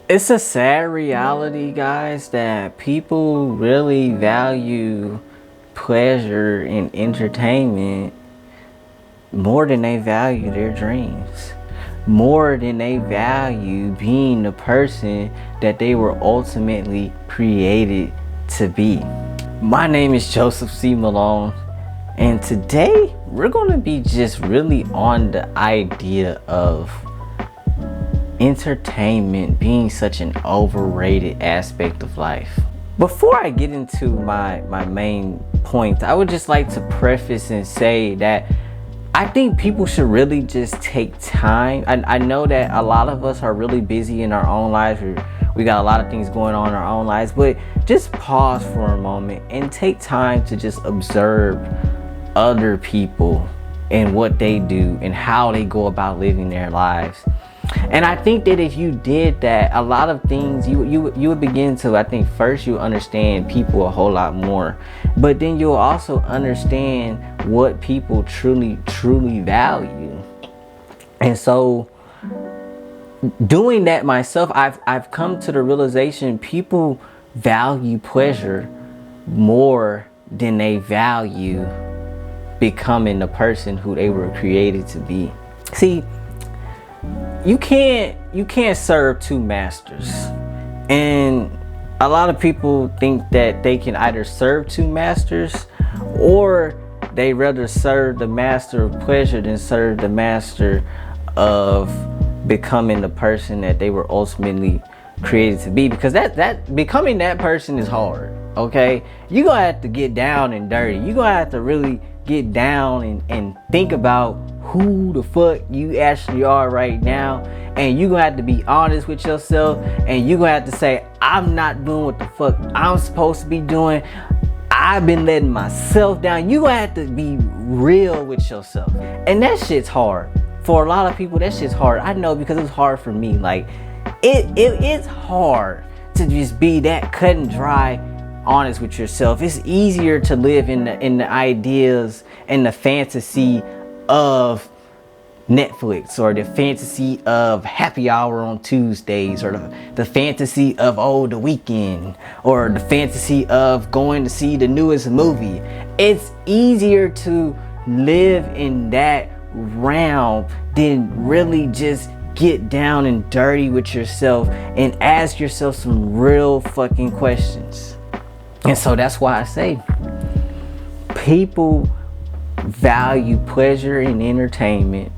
It's a sad reality, guys, that people really value pleasure and entertainment more than they value their dreams, more than they value being the person that they were ultimately created to be. My name is Joseph C. Malone, and today we're going to be just really on the idea of entertainment being such an overrated aspect of life. Before I get into my main point, I would just like to preface and say that I think people should really just take time. I know that a lot of us are really busy in our own lives. We got a lot of things going on in our own lives, but just pause for a moment and take time to just observe other people and what they do and how they go about living their lives. And I think that if you did that, a lot of things you would begin to, I think first you understand people a whole lot more, but then you'll also understand what people truly value. And so doing that myself, I've come to the realization people value pleasure more than they value becoming the person who they were created to be. See, you can't serve two masters. And a lot of people think that they can either serve two masters, or they rather serve the master of pleasure than serve the master of becoming the person that they were ultimately created to be, because that becoming that person is hard. Okay, you're gonna have to get down and dirty. You're gonna have to really get down and think about who the fuck you actually are right now, and you're gonna have to be honest with yourself, and you're gonna have to say, I'm not doing what the fuck I'm supposed to be doing. I've been letting myself down. You're gonna have to be real with yourself, and that shit's hard for a lot of people. That shit's hard. I know, because it's hard for me. Like it's hard to just be that cut and dry honest with yourself. It's easier to live in the ideas and the fantasy of Netflix, or the fantasy of happy hour on Tuesdays, or the fantasy of the weekend, or the fantasy of going to see the newest movie. It's easier to live in that realm than really just get down and dirty with yourself and ask yourself some real fucking questions. And so that's why I say people value pleasure and entertainment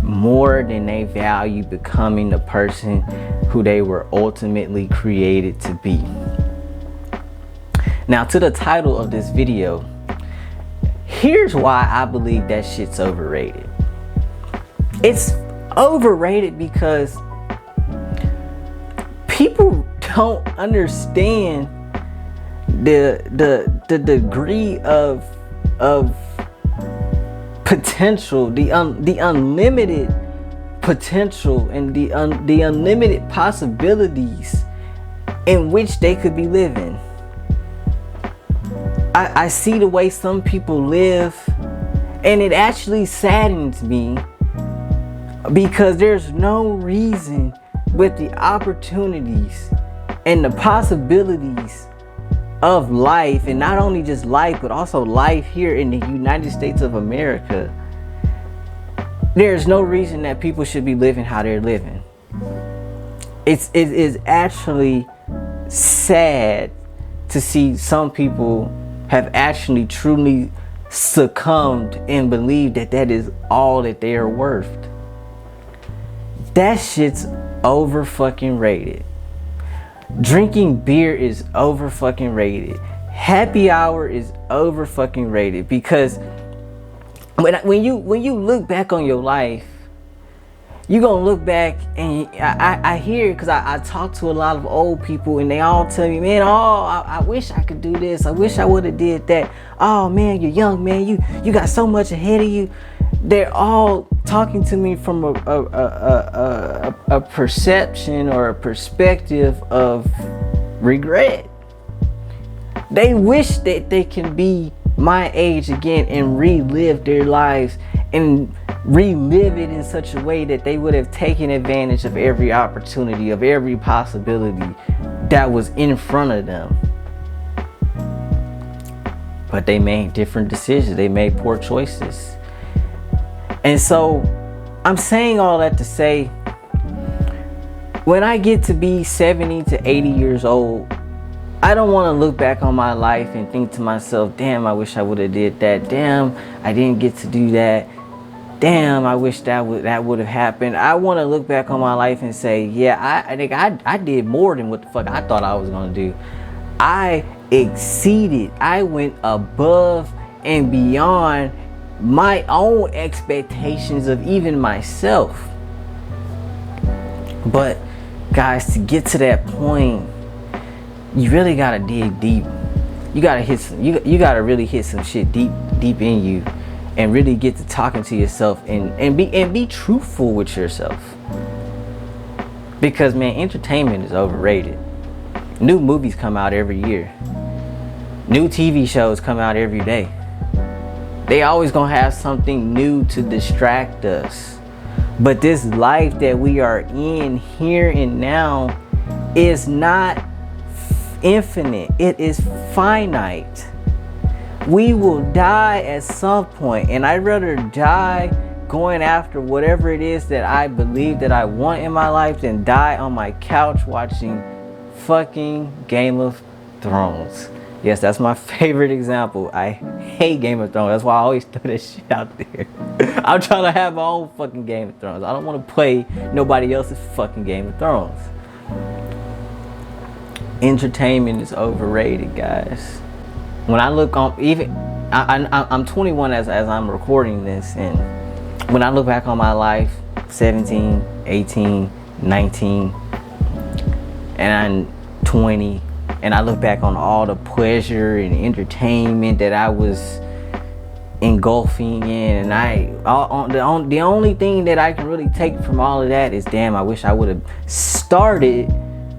more than they value becoming the person who they were ultimately created to be. Now, to the title of this video, here's why I believe that shit's overrated. It's overrated because people don't understand the degree of potential, the unlimited potential, and the unlimited possibilities in which they could be living. I see the way some people live, and it actually saddens me, because there's no reason with the opportunities and the possibilities of life, and not only just life, but also life here in the United States of America, there's no reason that people should be living how they're living. It is actually sad to see some people have actually truly succumbed and believe that that is all that they are worth. That shit's over fucking rated. Drinking beer is over fucking rated. Happy hour is over fucking rated, because when you look back on your life, you're gonna look back, and I hear, because I talk to a lot of old people, and they all tell me, man, I wish I could do this. I wish I would have did that. Oh man, you're young, man. You got so much ahead of you. They're all talking to me from a perception or a perspective of regret. They wish that they can be my age again and relive their lives and relive it in such a way that they would have taken advantage of every opportunity, of every possibility that was in front of them. But they made different decisions. They made poor choices. And so I'm saying all that to say, when I get to be 70 to 80 years old, I don't want to look back on my life and think to myself, damn, I wish I would have did that. Damn, I didn't get to do that. Damn, I wish that would have happened. I want to look back on my life and say, yeah, I think I did more than what the fuck I thought I was going to do. I exceeded. I went above and beyond my own expectations of even myself. But guys, to get to that point, you really gotta dig deep. You gotta hit some, you gotta really hit some shit deep in you, and really get to talking to yourself and be truthful with yourself. Because man, entertainment is overrated. New movies come out every year. New TV shows come out every day. They always gonna have something new to distract us. But this life that we are in here and now is not infinite. It is finite. We will die at some point, and I'd rather die going after whatever it is that I believe that I want in my life than die on my couch watching fucking Game of Thrones. Yes, that's my favorite example. I hate Game of Thrones. That's why I always throw that shit out there. I'm trying to have my own fucking Game of Thrones. I don't want to play nobody else's fucking Game of Thrones. Entertainment is overrated, guys. When I look on, I'm 21 as I'm recording this, and when I look back on my life, 17, 18, 19, and I'm 20, and I look back on all the pleasure and entertainment that I was engulfing in, and the only thing that I can really take from all of that is, damn, I wish I would have started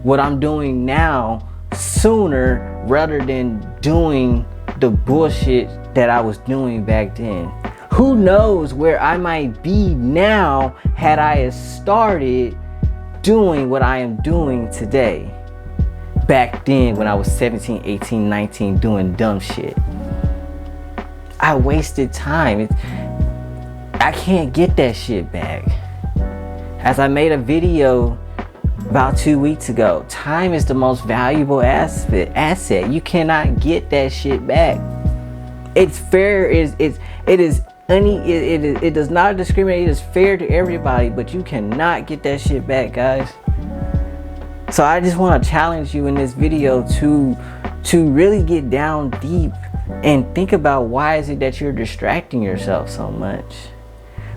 what I'm doing now sooner rather than doing the bullshit that I was doing back then. Who knows where I might be now had I started doing what I am doing today. Back then when I was 17, 18, 19 doing dumb shit. I wasted time. I can't get that shit back. As I made a video about 2 weeks ago, time is the most valuable asset. You cannot get that shit back. It's fair. It does not discriminate. It is fair to everybody, but you cannot get that shit back, guys. So I just want to challenge you in this video to really get down deep and think about, why is it that you're distracting yourself so much?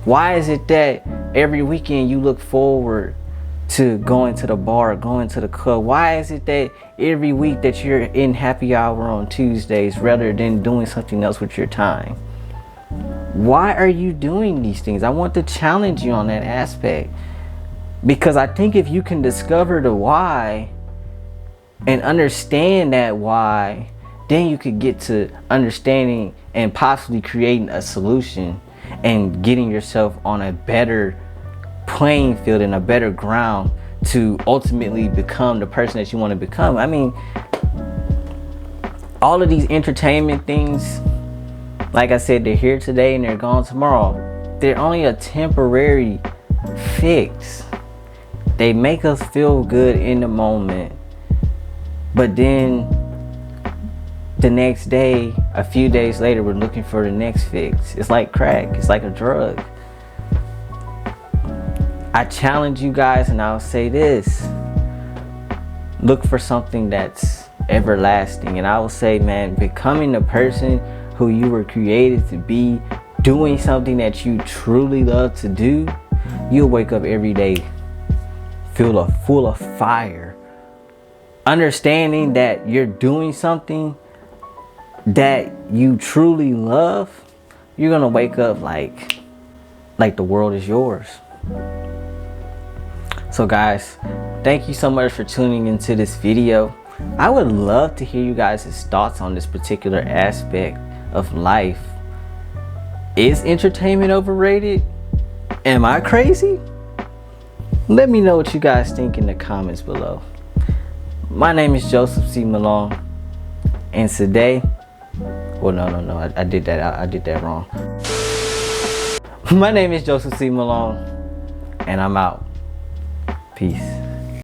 Why is it that every weekend you look forward to going to the bar, going to the club? Why is it that every week that you're in happy hour on Tuesdays rather than doing something else with your time? Why are you doing these things? I want to challenge you on that aspect, because I think if you can discover the why and understand that why, then you could get to understanding and possibly creating a solution and getting yourself on a better playing field and a better ground to ultimately become the person that you want to become. I mean, all of these entertainment things, like I said, they're here today and they're gone tomorrow. They're only a temporary fix. They make us feel good in the moment, but then the next day, a few days later, we're looking for the next fix. It's like crack. It's like a drug. I challenge you guys, and I'll say this: look for something that's everlasting. And I will say, man, becoming the person who you were created to be, doing something that you truly love to do, you'll wake up every day full of fire, understanding that you're doing something that you truly love. You're gonna wake up like the world is yours. So guys, thank you so much for tuning into this video. I would love to hear you guys' thoughts on this particular aspect of life. Is entertainment overrated? Am I crazy? Let me know what you guys think in the comments below. My name is Joseph C. Malone, and today, well, no, I did that wrong. My name is Joseph C. Malone, and I'm out. Peace.